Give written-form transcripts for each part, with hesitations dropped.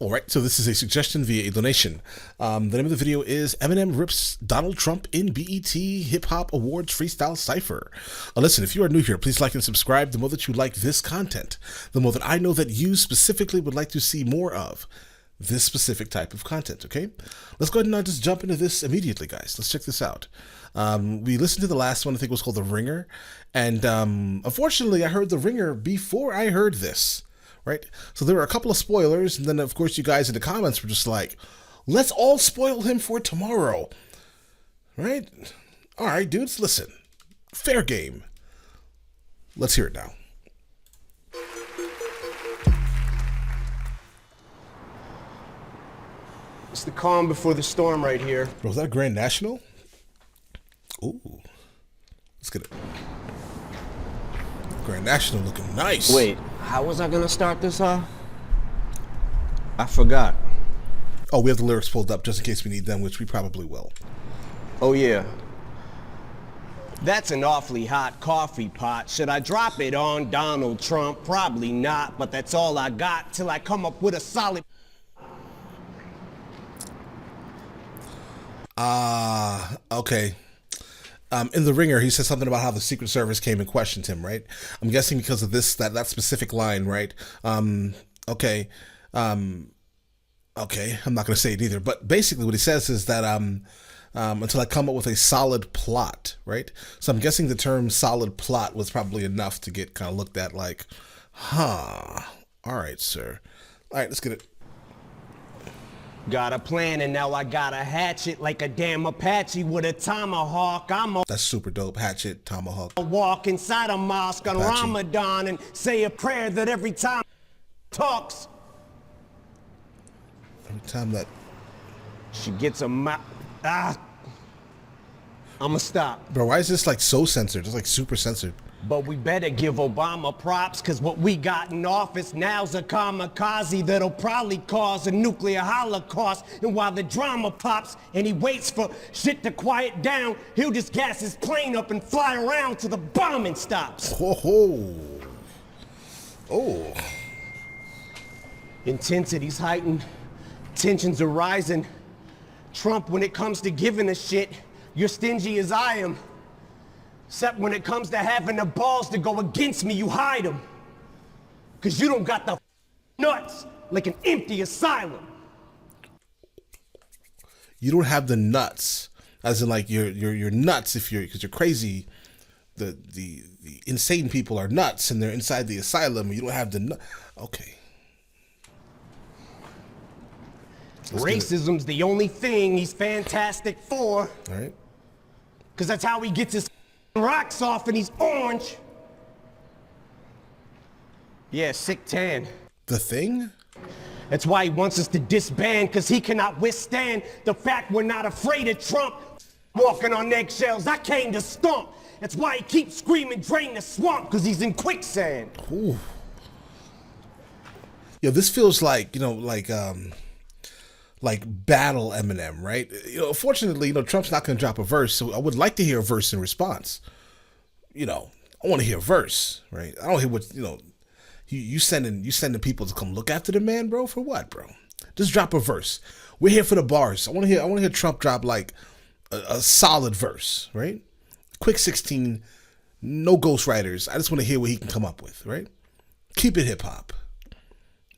Alright, so this is a suggestion via a donation. The name of the video is Eminem rips Donald Trump in BET Hip Hop Awards Freestyle Cypher. Listen, if you are new here, please like and subscribe. The more that you like this content, the more that I know that you specifically would like to see more of this specific type of content, okay? Let's go ahead and just jump into this immediately, guys. Let's check this out. We listened to the last one, I think it was called The Ringer, and unfortunately I heard The Ringer before I heard this. Right? So there were a couple of spoilers, and then of course you guys in the comments were just like, let's all spoil him for tomorrow. Right? Alright, dudes, listen. Fair game. Let's hear it now. It's the calm before the storm right here. Bro, is that Grand National? Ooh. Let's get it. Grand National looking nice. Wait, how was I gonna start this off? I forgot. Oh, we have the lyrics pulled up just in case we need them, which we probably will. Oh yeah. That's an awfully hot coffee pot. Should I drop it on Donald Trump? Probably not, but that's all I got till I come up with a solid... Okay. In The Ringer, he said something about how the Secret Service came and questioned him, right? I'm guessing because of this, that specific line, right? Okay. Okay, I'm not going to say it either, but basically what he says is that, until I come up with a solid plot, right? So I'm guessing the term solid plot was probably enough to get kind of looked at like, huh, all right, sir. All right, let's get it. Got a plan and now I got a hatchet like a damn Apache with a tomahawk. That's super dope. Hatchet, tomahawk. Walk inside a mosque on Apache. Ramadan and say a prayer that every time talks. Every time that she gets a I'ma stop. Bro, why is this like so censored? It's like super censored. But we better give Obama props, cause what we got in office now's a kamikaze that'll probably cause a nuclear holocaust. And while the drama pops and he waits for shit to quiet down, he'll just gas his plane up and fly around till the bombing stops. Ho ho. Oh. Intensity's heightened, tensions are rising. Trump, when it comes to giving a shit, you're stingy as I am. Except when it comes to having the balls to go against me, you hide them. Cause you don't got the nuts like an empty asylum. You don't have the nuts, as in like you're nuts if because you're crazy. The insane people are nuts and they're inside the asylum. You don't have the nut. Okay. Racism's the only thing he's fantastic for. All right. Cause that's how he gets his rocks off and he's orange. Yeah, sick tan. The Thing? That's why he wants us to disband, cause he cannot withstand the fact we're not afraid of Trump. Walking on eggshells, I came to stomp. That's why he keeps screaming, drain the swamp, cause he's in quicksand. Ooh. Yeah, this feels like, like battle Eminem, right? Fortunately, Trump's not going to drop a verse, so I would like to hear a verse in response. I want to hear a verse, right? I don't hear what, you sending people to come look after the man, bro, for what, bro? Just drop a verse. We're here for the bars. I want to hear Trump drop like a solid verse, right? Quick 16, no ghostwriters. I just want to hear what he can come up with, right? Keep it hip hop.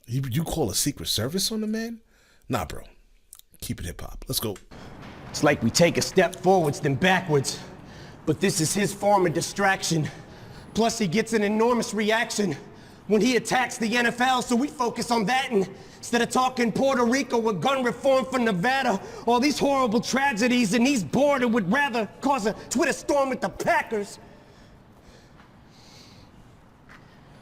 You call a Secret Service on the man? Nah, bro. Keep it hip hop. Let's go. It's like we take a step forwards then backwards. But this is his form of distraction. Plus he gets an enormous reaction when he attacks the NFL, so we focus on that and instead of talking Puerto Rico with gun reform for Nevada, all these horrible tragedies, and he's bored and would rather cause a Twitter storm with the Packers.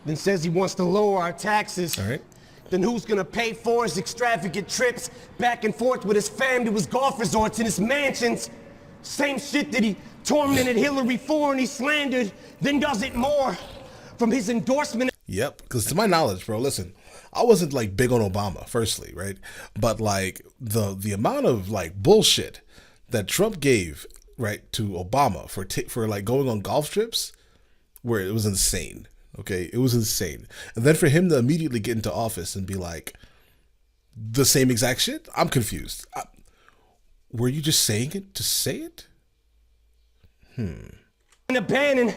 Then says he wants to lower our taxes. All right. Then who's gonna pay for his extravagant trips back and forth with his fam to his golf resorts and his mansions? Same shit that he tormented Hillary for and he slandered, then does it more from his endorsement. Yep, because to my knowledge, bro, listen, I wasn't like big on Obama, firstly, right? But like the amount of like bullshit that Trump gave, right, to Obama for like going on golf trips, where it was insane. Okay, it was insane. And then for him to immediately get into office and be like, the same exact shit? I'm confused. Were you just saying it to say it? And abandon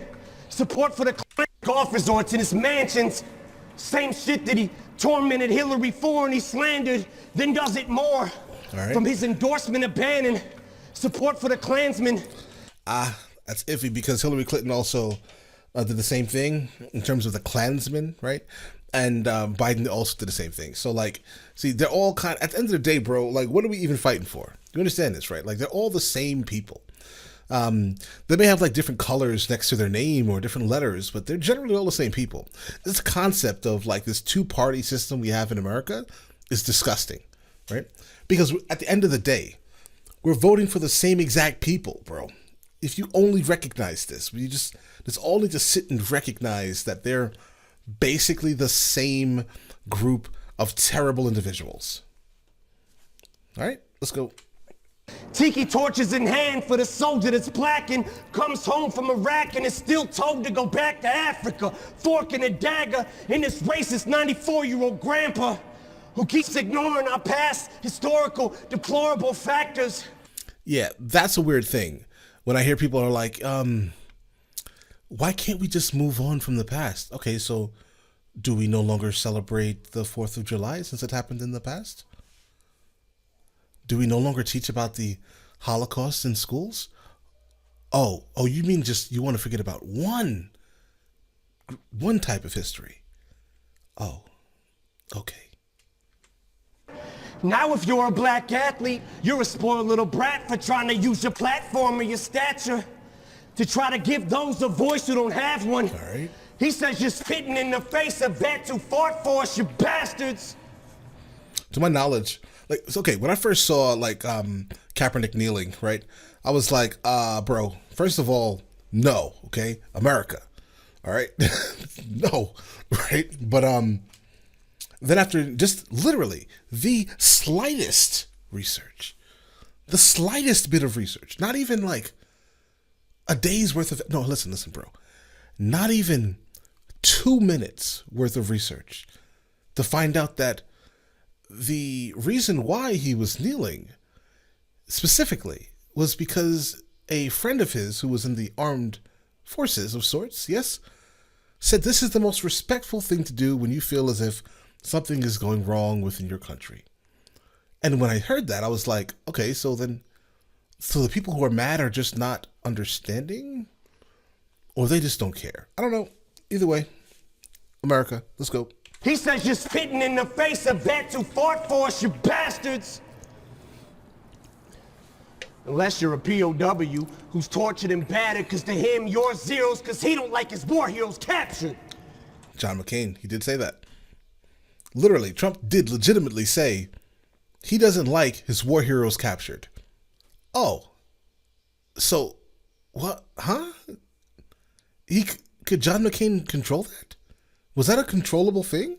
support for the golf resorts in his mansions. Same shit that he tormented Hillary for and he slandered, then does it more. From his endorsement of Bannon, support for the Klansmen. That's iffy because Hillary Clinton also did the same thing in terms of the Klansmen, right? And Biden also did the same thing. So like, see, they're all kind of, at the end of the day, bro, like what are we even fighting for? You understand this, right? Like they're all the same people. They may have like different colors next to their name or different letters, but they're generally all the same people. This concept of like this two-party system we have in America is disgusting, right? Because at the end of the day, we're voting for the same exact people, bro. If you only recognize this, it's all need to sit and recognize that they're basically the same group of terrible individuals. All right, let's go. Tiki torches in hand for the soldier that's black and comes home from Iraq and is still told to go back to Africa. Fork and a dagger in this racist 94-year-old grandpa who keeps ignoring our past historical deplorable factors. Yeah, that's a weird thing. When I hear people are like, why can't we just move on from the past? Okay, so do we no longer celebrate the 4th of July since it happened in the past? Do we no longer teach about the Holocaust in schools? Oh, you mean just you want to forget about one type of history? Oh, okay. Now if you're a black athlete, you're a spoiled little brat for trying to use your platform or your stature to try to give those a voice who don't have one. All right. He says you're spitting in the face of vets who fought for us, you bastards. To my knowledge, like, it's okay, when I first saw like Kaepernick kneeling, right, I was like, bro, first of all, no, okay, America, all right, no, right, but then after just literally the slightest research, the slightest bit of research, not even like a day's worth of, no, listen, bro, not even 2 minutes worth of research to find out that the reason why he was kneeling specifically was because a friend of his who was in the armed forces of sorts, yes, said this is the most respectful thing to do when you feel as if something is going wrong within your country. And when I heard that, I was like, okay, so the people who are mad are just not understanding, or they just don't care. I don't know. Either way, America, let's go. He says you're spitting in the face of vets who fought for us, you bastards. Unless you're a POW who's tortured and battered because to him you're zeros because he don't like his war heroes captured. John McCain, he did say that. Literally, Trump did legitimately say he doesn't like his war heroes captured. Oh, so what? Huh? Could John McCain control that? Was that a controllable thing?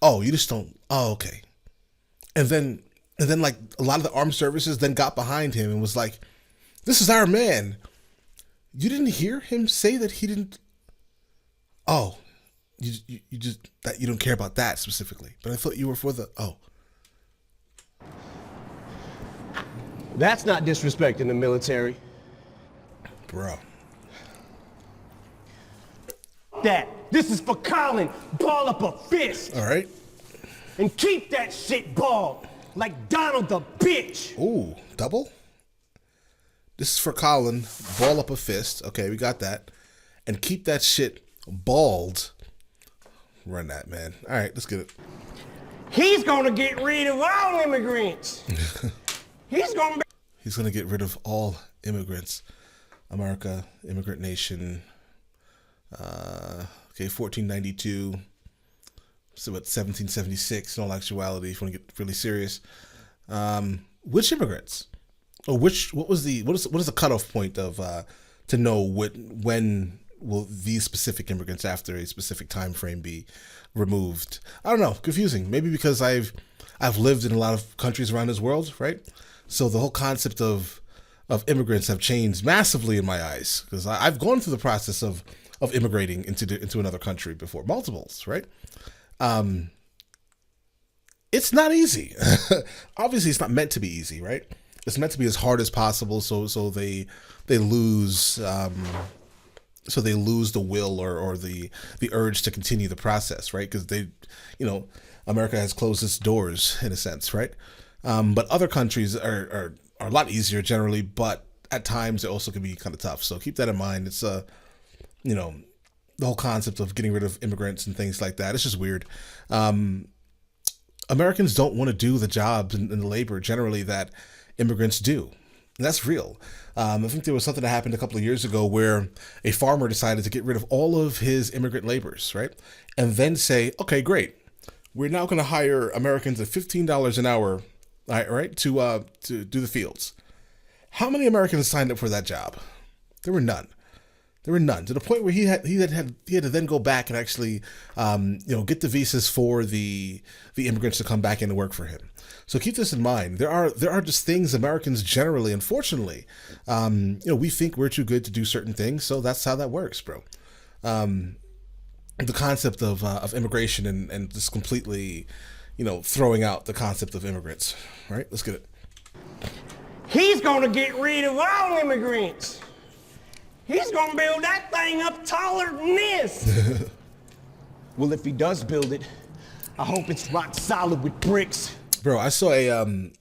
Oh, you just don't. Oh, okay. And then like a lot of the armed services then got behind him and was like, "This is our man." You didn't hear him say that he didn't. Oh, you just that you don't care about that specifically. But I thought you were for the. Oh, that's not disrespecting the military, bro. That. This is for Colin. Ball up a fist. All right. And keep that shit balled. Like Donald the bitch. Ooh, double? This is for Colin. Ball up a fist. Okay, we got that. And keep that shit bald. Run that, man. All right, let's get it. He's gonna get rid of all immigrants. He's gonna get rid of all immigrants. America, immigrant nation. Okay, 1492. So what, 1776 in all actuality, if you want to get really serious. Which immigrants? Or what is the cutoff point of to know when will these specific immigrants after a specific time frame be removed? I don't know, confusing. Maybe because I've lived in a lot of countries around this world, right? So the whole concept of immigrants have changed massively in my eyes because I've gone through the process of immigrating into another country before, multiples, right? It's not easy. Obviously, it's not meant to be easy, right? It's meant to be as hard as possible, so they lose so they lose the will or the urge to continue the process, right? Because they, America has closed its doors in a sense, right? But other countries are a lot easier generally, but at times it also can be kind of tough. So keep that in mind. It's the whole concept of getting rid of immigrants and things like that. It's just weird. Americans don't want to do the jobs and the labor generally that immigrants do. And that's real. I think there was something that happened a couple of years ago where a farmer decided to get rid of all of his immigrant laborers, right? And then say, okay, great. We're now going to hire Americans at $15 an hour, right, to do the fields. How many Americans signed up for that job? There were none. There were none, to the point where he had to then go back and actually, get the visas for the immigrants to come back in and work for him. So keep this in mind. There are just things Americans generally, unfortunately, we think we're too good to do certain things. So that's how that works, bro. The concept of immigration and just completely, throwing out the concept of immigrants. Right? Let's get it. He's gonna get rid of all immigrants. He's gonna build that thing up taller than this. Well, if he does build it, I hope it's rock solid with bricks. Bro, I saw a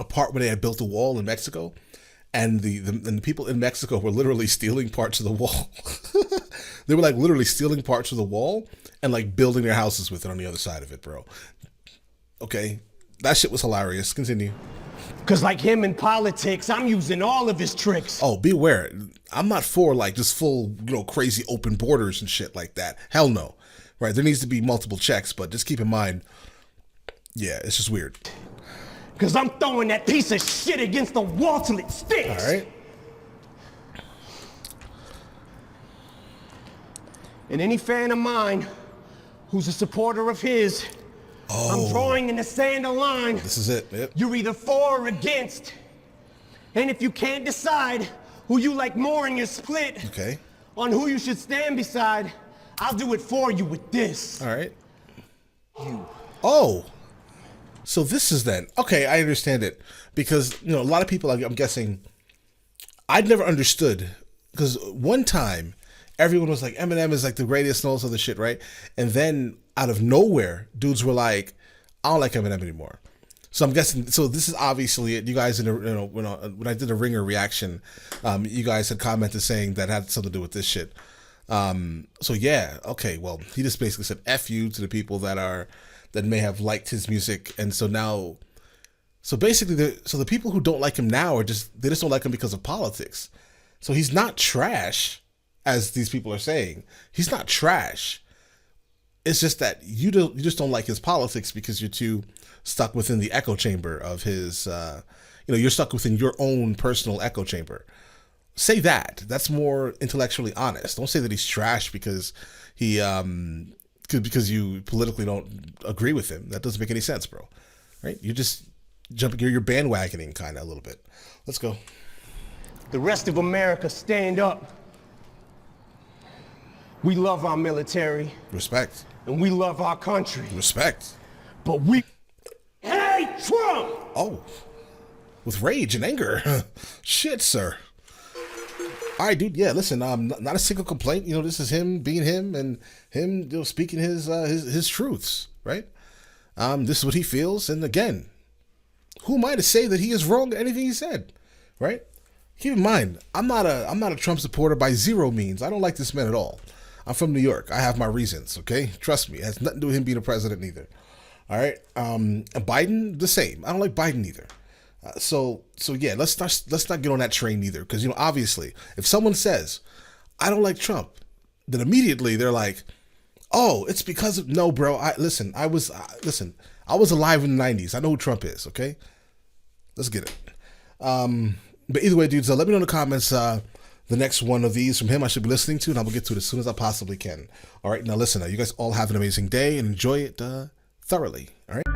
part where they had built a wall in Mexico, and the people in Mexico were literally stealing parts of the wall. They were like literally stealing parts of the wall and like building their houses with it on the other side of it, bro. Okay, that shit was hilarious. Continue. Cause like him in politics, I'm using all of his tricks. Oh, beware. I'm not for like just full, crazy open borders and shit like that. Hell no. Right? There needs to be multiple checks, but just keep in mind, yeah, it's just weird. Cause I'm throwing that piece of shit against the wall till it sticks. All right. And any fan of mine who's a supporter of his, I'm drawing in the sand a line. This is it. Yep. You're either for or against. And if you can't decide who you like more in your split, okay, on who you should stand beside, I'll do it for you with this. All right. Oh. So this is then. Okay, I understand it. Because, a lot of people, I'm guessing, I'd never understood. Because one time, everyone was like, Eminem is like the greatest and all this other shit, right? And then out of nowhere, dudes were like, I don't like Eminem anymore. So I'm guessing, so this is obviously it. You guys, when I did a Ringer reaction, you guys had commented saying that had something to do with this shit. So yeah, okay, well, he just basically said F you to the people that may have liked his music. And so now, so basically, the people who don't like him now they just don't like him because of politics. So he's not trash, as these people are saying. He's not trash. It's just that you just don't like his politics because you're too stuck within the echo chamber of his, you're stuck within your own personal echo chamber. Say that. That's more intellectually honest. Don't say that he's trash because because you politically don't agree with him. That doesn't make any sense, bro. Right? You're just you're bandwagoning kind of a little bit. Let's go. The rest of America, stand up. We love our military. Respect. And we love our country. Respect. But we hate Trump! Oh. With rage and anger. Shit, sir. All right, dude. Yeah, listen, not a single complaint. This is him being him and him speaking his truths, right? This is what he feels. And again, who am I to say that he is wrong in anything he said, right? Keep in mind, I'm not a Trump supporter by zero means. I don't like this man at all. I'm from New York. I have my reasons, okay? Trust me. It has nothing to do with him being a president either. All right? And Biden, the same. I don't like Biden either. So yeah, let's not get on that train either. Because, obviously, if someone says, I don't like Trump, then immediately they're like, oh, it's because of, no, bro. I was alive in the 90s. I know who Trump is, okay? Let's get it. But either way, dudes, let me know in the comments the next one of these from him I should be listening to, and I will get to it as soon as I possibly can. All right, now listen, you guys all have an amazing day and enjoy it thoroughly. All right.